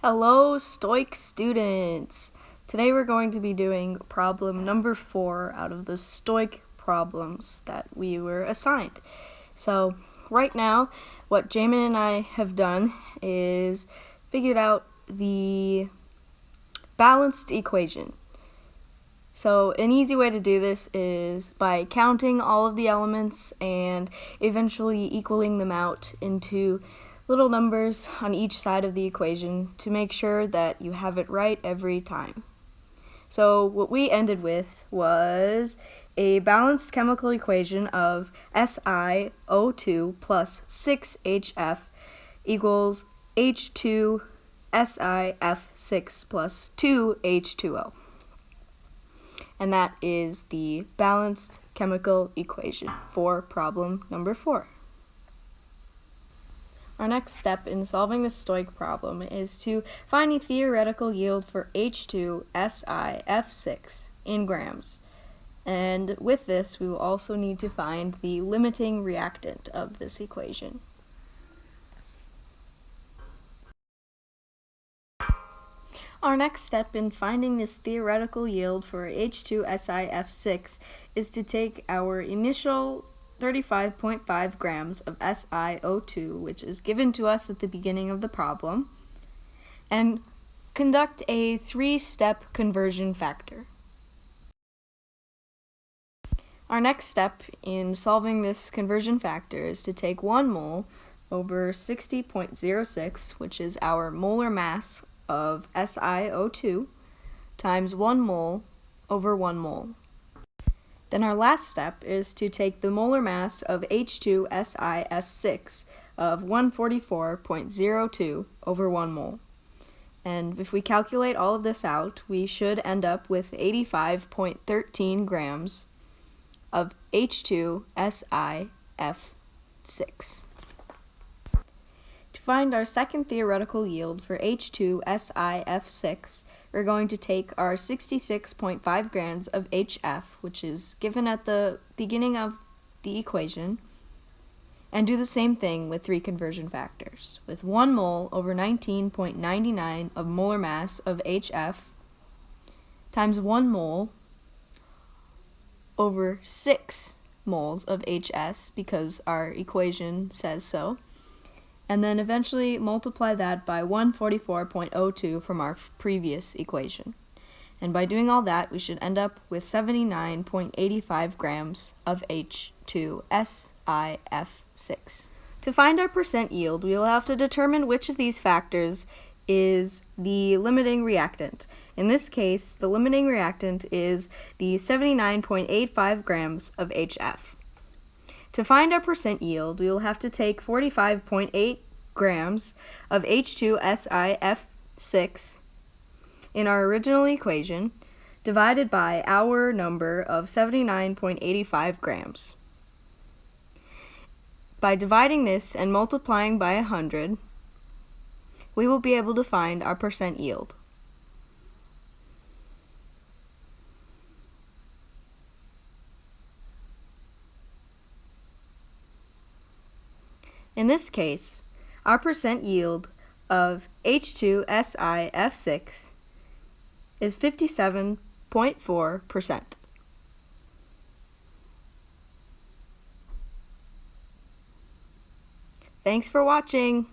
Hello, Stoic students! Today we're going to be doing problem number 4 out of the Stoic problems that we were assigned. So, right now, what Jamin and I have done is figured out the balanced equation. So, an easy way to do this is by counting all of the elements and eventually equaling them out into little numbers on each side of the equation to make sure that you have it right every time. So what we ended with was a balanced chemical equation of SiO2 plus 6HF equals H2SiF6 plus 2H2O. And that is the balanced chemical equation for problem number 4. Our next step in solving this Stoic problem is to find a theoretical yield for H2SiF6 in grams. And with this, we will also need to find the limiting reactant of this equation. Our next step in finding this theoretical yield for H2SiF6 is to take our initial 35.5 grams of SiO2, which is given to us at the beginning of the problem, and conduct a 3-step conversion factor. Our next step in solving this conversion factor is to take 1 mole over 60.06, which is our molar mass of SiO2, times 1 mole over 1 mole. Then our last step is to take the molar mass of H2SiF6 of 144.02 over 1 mole. And if we calculate all of this out, we should end up with 85.13 grams of H2SiF6. To find our second theoretical yield for H2SiF6, we're going to take our 66.5 grams of HF, which is given at the beginning of the equation, and do the same thing with 3 conversion factors, with 1 mole over 19.99 of molar mass of HF times 1 mole over 6 moles of HS, because our equation says so, and then eventually multiply that by 144.02 from our previous equation. And by doing all that, we should end up with 79.85 grams of H2SiF6. To find our percent yield, we will have to determine which of these factors is the limiting reactant. In this case, the limiting reactant is the 79.85 grams of HF. To find our percent yield, we will have to take 45.8 grams of H2SiF6 in our original equation, divided by our number of 79.85 grams. By dividing this and multiplying by 100, we will be able to find our percent yield. In this case, our percent yield of H2SiF6 is 57.4%. Thanks for watching.